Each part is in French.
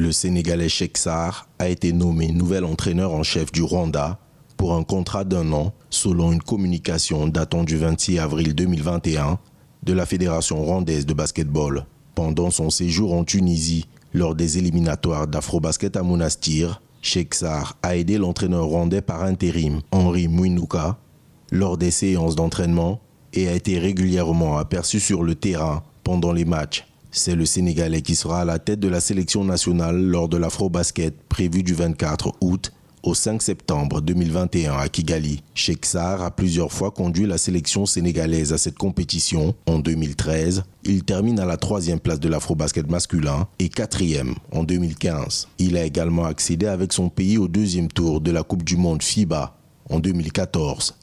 Le Sénégalais Cheikh Sarr a été nommé nouvel entraîneur en chef du Rwanda pour un contrat d'1 an, selon une communication datant du 26 avril 2021 de la Fédération rwandaise de basketball. Pendant son séjour en Tunisie, lors des éliminatoires d'Afrobasket à Monastir, Cheikh Sarr a aidé l'entraîneur rwandais par intérim, Henri Mwinuka, lors des séances d'entraînement et a été régulièrement aperçu sur le terrain pendant les matchs. C'est le Sénégalais qui sera à la tête de la sélection nationale lors de l'Afrobasket prévu du 24 août au 5 septembre 2021 à Kigali. Cheikh Sarr a plusieurs fois conduit la sélection sénégalaise à cette compétition. En 2013, il termine à la 3e place de l'Afrobasket masculin et 4e en 2015. Il a également accédé avec son pays au 2e tour de la Coupe du Monde FIBA en 2014.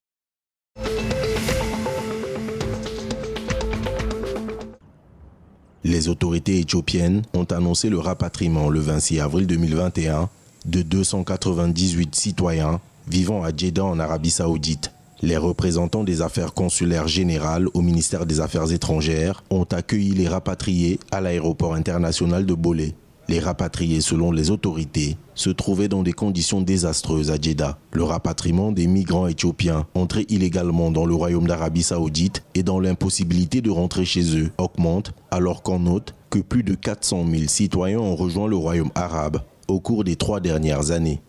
Les autorités éthiopiennes ont annoncé le rapatriement le 26 avril 2021 de 298 citoyens vivant à Djeddah en Arabie Saoudite. Les représentants des affaires consulaires générales au ministère des Affaires étrangères ont accueilli les rapatriés à l'aéroport international de Bolé. Les rapatriés, selon les autorités, se trouvaient dans des conditions désastreuses à Djeddah. Le rapatriement des migrants éthiopiens entrés illégalement dans le royaume d'Arabie Saoudite et dans l'impossibilité de rentrer chez eux augmente, alors qu'on note que plus de 400 000 citoyens ont rejoint le royaume arabe au cours des 3 dernières années.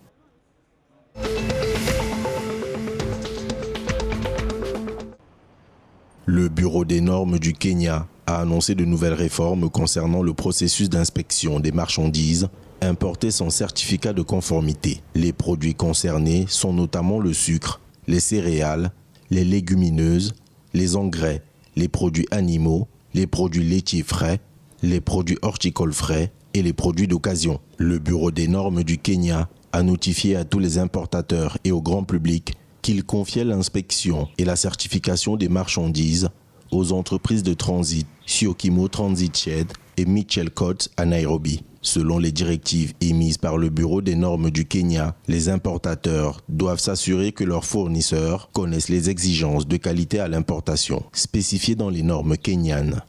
Le Bureau des normes du Kenya a annoncé de nouvelles réformes concernant le processus d'inspection des marchandises importées sans certificat de conformité. Les produits concernés sont notamment le sucre, les céréales, les légumineuses, les engrais, les produits animaux, les produits laitiers frais, les produits horticoles frais et les produits d'occasion. Le Bureau des normes du Kenya a notifié à tous les importateurs et au grand public qu'il confiait l'inspection et la certification des marchandises aux entreprises de transit Syokimau Transit Shed et Mitchell Coats à Nairobi. Selon les directives émises par le Bureau des normes du Kenya, les importateurs doivent s'assurer que leurs fournisseurs connaissent les exigences de qualité à l'importation, spécifiées dans les normes kenyanes.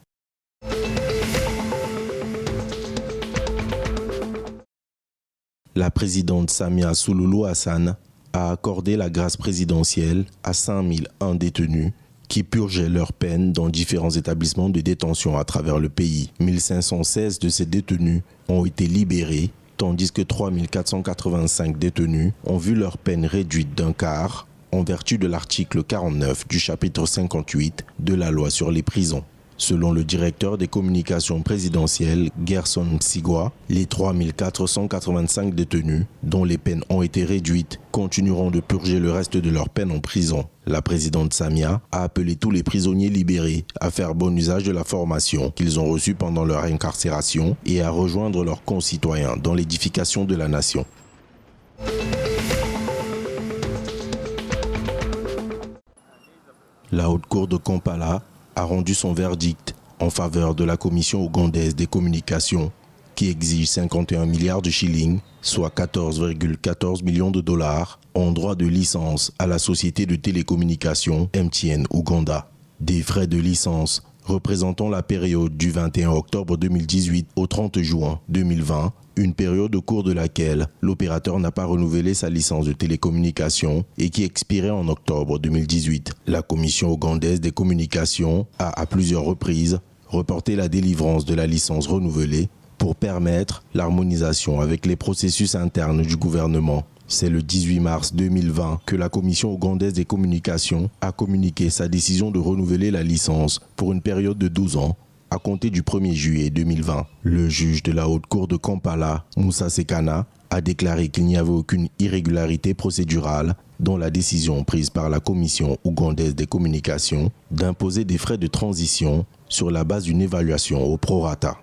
La présidente Samia Suluhu Hassan a accordé la grâce présidentielle à 5001 détenus qui purgeaient leur peine dans différents établissements de détention à travers le pays. 1516 de ces détenus ont été libérés, tandis que 3485 détenus ont vu leur peine réduite d'un quart en vertu de l'article 49 du chapitre 58 de la loi sur les prisons. Selon le directeur des communications présidentielles, Gerson Msigwa, les 3485 détenus, dont les peines ont été réduites, continueront de purger le reste de leur peine en prison. La présidente Samia a appelé tous les prisonniers libérés à faire bon usage de la formation qu'ils ont reçue pendant leur incarcération et à rejoindre leurs concitoyens dans l'édification de la nation. La haute cour de Kampala a rendu son verdict en faveur de la Commission ougandaise des communications qui exige 51 milliards de shillings, soit 14,14 millions de dollars, en droit de licence à la société de télécommunications MTN Ouganda. Des frais de licence représentant la période du 21 octobre 2018 au 30 juin 2020, une période au cours de laquelle l'opérateur n'a pas renouvelé sa licence de télécommunication et qui expirait en octobre 2018. La Commission ougandaise des communications a à plusieurs reprises reporté la délivrance de la licence renouvelée pour permettre l'harmonisation avec les processus internes du gouvernement. C'est le 18 mars 2020 que la Commission ougandaise des communications a communiqué sa décision de renouveler la licence pour une période de 12 ans à compter du 1er juillet 2020. Le juge de la haute cour de Kampala, Moussa Sekana, a déclaré qu'il n'y avait aucune irrégularité procédurale dans la décision prise par la Commission ougandaise des communications d'imposer des frais de transition sur la base d'une évaluation au prorata.